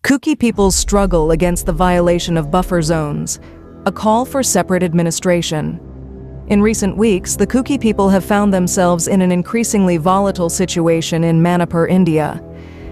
Kuki peoples struggle against the violation of buffer zones, a call for separate administration. In recent weeks, the Kuki people have found themselves in an increasingly volatile situation in Manipur, India.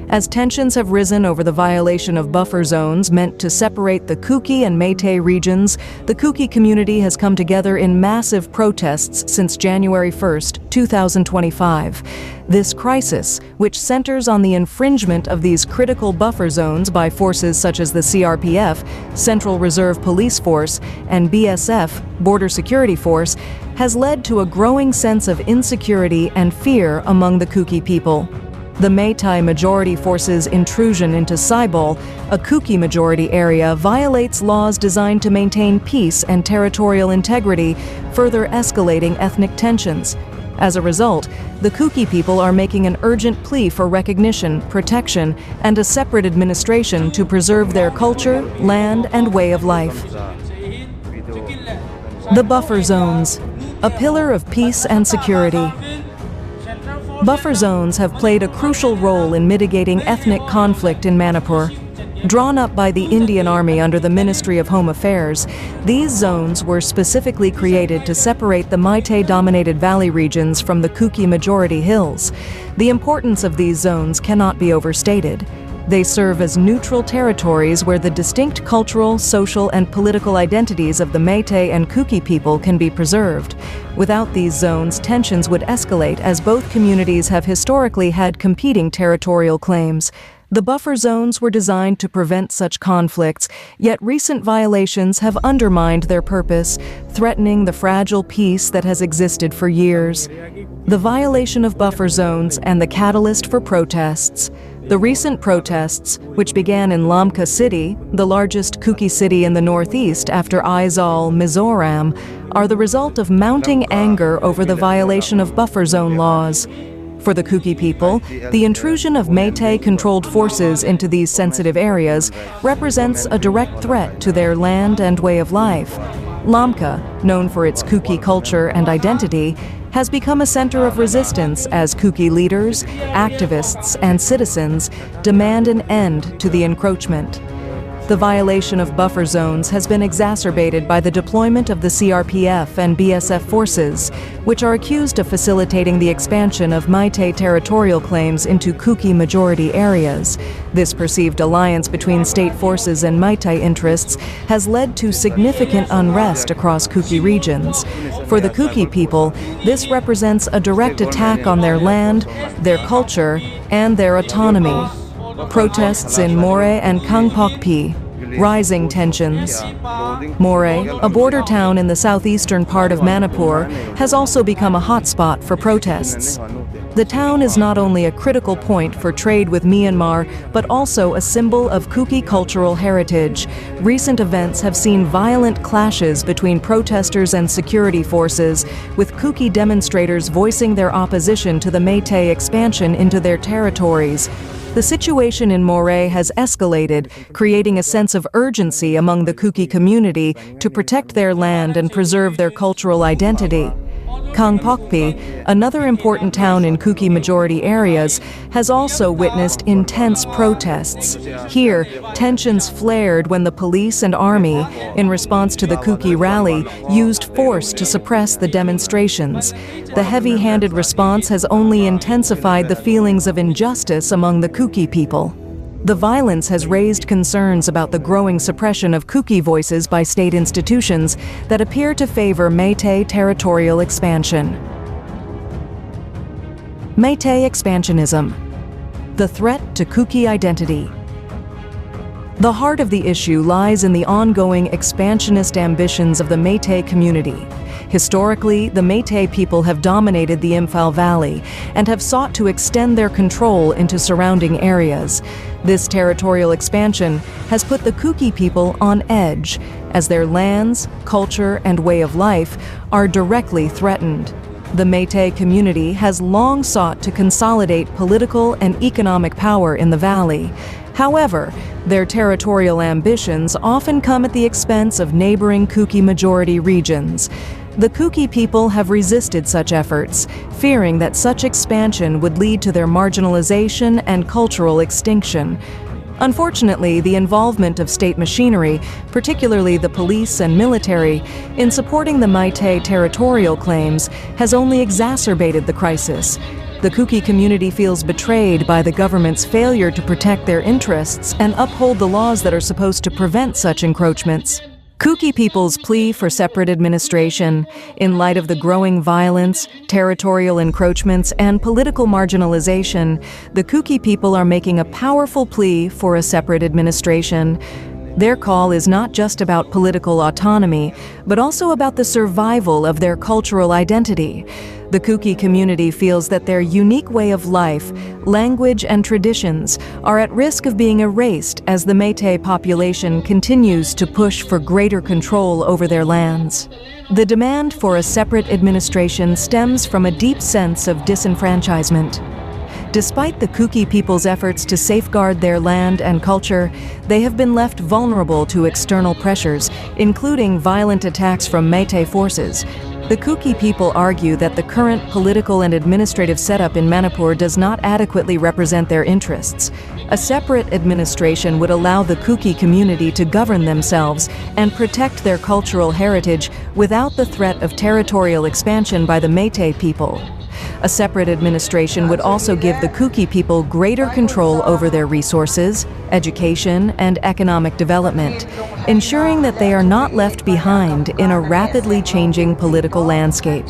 As tensions have risen over the violation of buffer zones meant to separate the Kuki and Meitei regions, the Kuki community has come together in massive protests since January 1, 2025. This crisis, which centers on the infringement of these critical buffer zones by forces such as the Crpf, Central Reserve Police Force, and BSF, Border Security Force, has led to a growing sense of insecurity and fear among the Kuki people. The Meitei majority force's intrusion into Saibol, a Kuki majority area, violates laws designed to maintain peace and territorial integrity, further escalating ethnic tensions. As a result, the Kuki people are making an urgent plea for recognition, protection, and a separate administration to preserve their culture, land, and way of life. The buffer zones, a pillar of peace and security. Buffer zones have played a crucial role in mitigating ethnic conflict in Manipur. Drawn up by the Indian Army under the Ministry of Home Affairs, these zones were specifically created to separate the Meitei-dominated valley regions from the Kuki majority hills. The importance of these zones cannot be overstated. They serve as neutral territories where the distinct cultural, social, and political identities of the Meitei and Kuki people can be preserved. Without these zones, tensions would escalate as both communities have historically had competing territorial claims. The buffer zones were designed to prevent such conflicts, yet recent violations have undermined their purpose, threatening the fragile peace that has existed for years. The violation of buffer zones and the catalyst for protests. The recent protests, which began in Lamka City, the largest Kuki city in the northeast after Aizawl, Mizoram, are the result of mounting anger over the violation of buffer zone laws. For the Kuki people, the intrusion of Meitei-controlled forces into these sensitive areas represents a direct threat to their land and way of life. Lamka, known for its Kuki culture and identity, has become a center of resistance as Kuki leaders, activists, and citizens demand an end to the encroachment. The violation of buffer zones has been exacerbated by the deployment of the CRPF and BSF forces, which are accused of facilitating the expansion of Meitei territorial claims into Kuki majority areas. This perceived alliance between state forces and Meitei interests has led to significant unrest across Kuki regions. For the Kuki people, this represents a direct attack on their land, their culture, and their autonomy. Protests in Meitei and Kangpokpi. Rising tensions. Meitei, a border town in the southeastern part of Manipur, has also become a hotspot for protests. The town is not only a critical point for trade with Myanmar, but also a symbol of Kuki cultural heritage. Recent events have seen violent clashes between protesters and security forces, with Kuki demonstrators voicing their opposition to the Meitei expansion into their territories. The situation in Meitei has escalated, creating a sense of urgency among the Kuki community to protect their land and preserve their cultural identity. Kangpokpi, another important town in Kuki majority areas, has also witnessed intense protests. Here, tensions flared when the police and army, in response to the Kuki rally, used force to suppress the demonstrations. The heavy-handed response has only intensified the feelings of injustice among the Kuki people. The violence has raised concerns about the growing suppression of Kuki voices by state institutions that appear to favor Meitei territorial expansion. Meitei expansionism. The threat to Kuki identity. The heart of the issue lies in the ongoing expansionist ambitions of the Meitei community. Historically, the Meitei people have dominated the Imphal Valley and have sought to extend their control into surrounding areas. This territorial expansion has put the Kuki people on edge, as their lands, culture, and way of life are directly threatened. The Meitei community has long sought to consolidate political and economic power in the valley. However, their territorial ambitions often come at the expense of neighboring Kuki majority regions. The Kuki people have resisted such efforts, fearing that such expansion would lead to their marginalization and cultural extinction. Unfortunately, the involvement of state machinery, particularly the police and military, in supporting the Meitei territorial claims has only exacerbated the crisis. The Kuki community feels betrayed by the government's failure to protect their interests and uphold the laws that are supposed to prevent such encroachments. Kuki people's plea for separate administration, in light of the growing violence, territorial encroachments, and political marginalization, the Kuki people are making a powerful plea for a separate administration. Their call is not just about political autonomy, but also about the survival of their cultural identity. The Kuki community feels that their unique way of life, language, and traditions are at risk of being erased as the Meitei population continues to push for greater control over their lands. The demand for a separate administration stems from a deep sense of disenfranchisement. Despite the Kuki people's efforts to safeguard their land and culture, they have been left vulnerable to external pressures, including violent attacks from Meitei forces. The Kuki people argue that the current political and administrative setup in Manipur does not adequately represent their interests. A separate administration would allow the Kuki community to govern themselves and protect their cultural heritage without the threat of territorial expansion by the Meitei people. A separate administration would also give the Kuki people greater control over their resources, education, and economic development, ensuring that they are not left behind in a rapidly changing political landscape.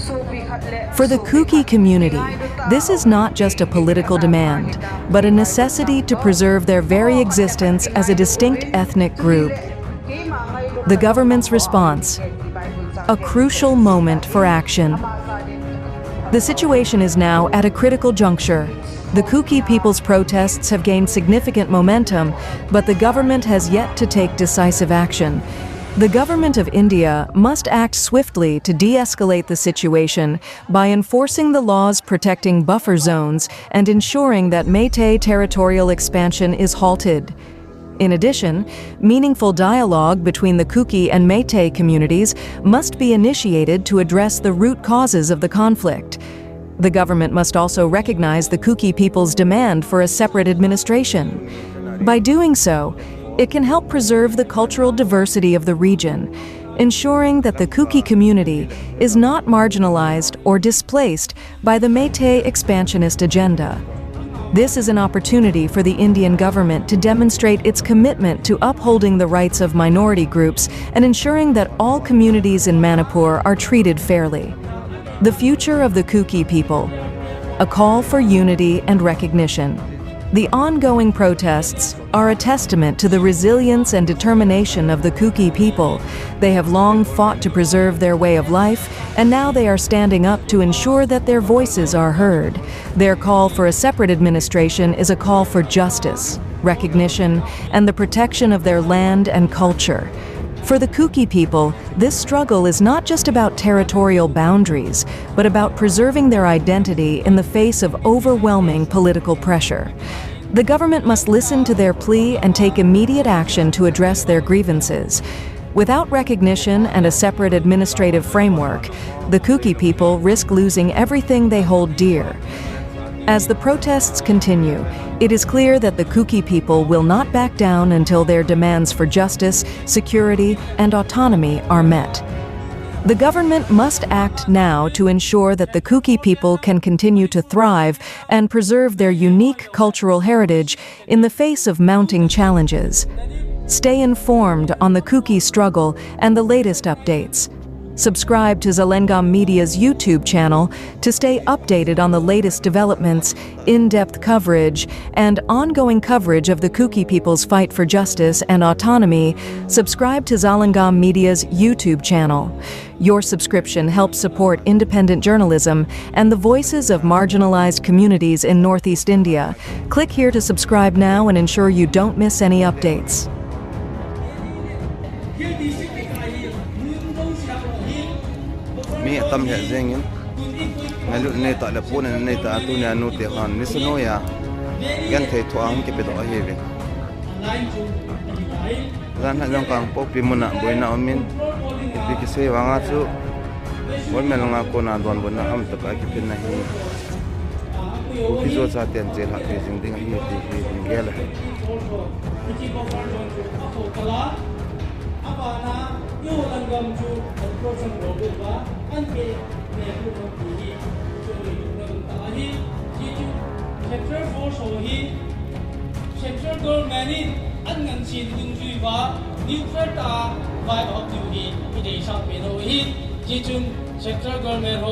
For the Kuki community, this is not just a political demand, but a necessity to preserve their very existence as a distinct ethnic group. The government's response: a crucial moment for action. The situation is now at a critical juncture. The Kuki people's protests have gained significant momentum, but the government has yet to take decisive action. The government of India must act swiftly to de-escalate the situation by enforcing the laws protecting buffer zones and ensuring that Meitei territorial expansion is halted. In addition, meaningful dialogue between the Kuki and Meitei communities must be initiated to address the root causes of the conflict. The government must also recognize the Kuki people's demand for a separate administration. By doing so, it can help preserve the cultural diversity of the region, ensuring that the Kuki community is not marginalized or displaced by the Meitei expansionist agenda. This is an opportunity for the Indian government to demonstrate its commitment to upholding the rights of minority groups and ensuring that all communities in Manipur are treated fairly. The future of the Kuki people: a call for unity and recognition. The ongoing protests are a testament to the resilience and determination of the Kuki people. They have long fought to preserve their way of life, and now they are standing up to ensure that their voices are heard. Their call for a separate administration is a call for justice, recognition, and the protection of their land and culture. For the Kuki people, this struggle is not just about territorial boundaries, but about preserving their identity in the face of overwhelming political pressure. The government must listen to their plea and take immediate action to address their grievances. Without recognition and a separate administrative framework, the Kuki people risk losing everything they hold dear. As the protests continue, it is clear that the Kuki people will not back down until their demands for justice, security, and autonomy are met. The government must act now to ensure that the Kuki people can continue to thrive and preserve their unique cultural heritage in the face of mounting challenges. Stay informed on the Kuki struggle and the latest updates. Subscribe to Zalengam Media's YouTube channel to stay updated on the latest developments, in-depth coverage, and ongoing coverage of the Kuki people's fight for justice and autonomy. Subscribe to Zalengam Media's YouTube channel. Your subscription helps support independent journalism and the voices of marginalized communities in Northeast India. Click here to subscribe now and ensure you don't miss any updates. Mi tam he zengin ngalu ne ta la pon ne ta tu ne anu te khan ni suno ya gan the thoang ke pe do he ve ran ha jong kang pok pi muna boina omin bi ki se wanga chu bon me nga ko na don bon na am ta ka ki pin na hi Kuki zo cha tian je la pe jing ding hi ti hi ding ge la Central government an ngan chin dung zui ba neutral ta vai of duty ide sang pe no hi ji chung central government ho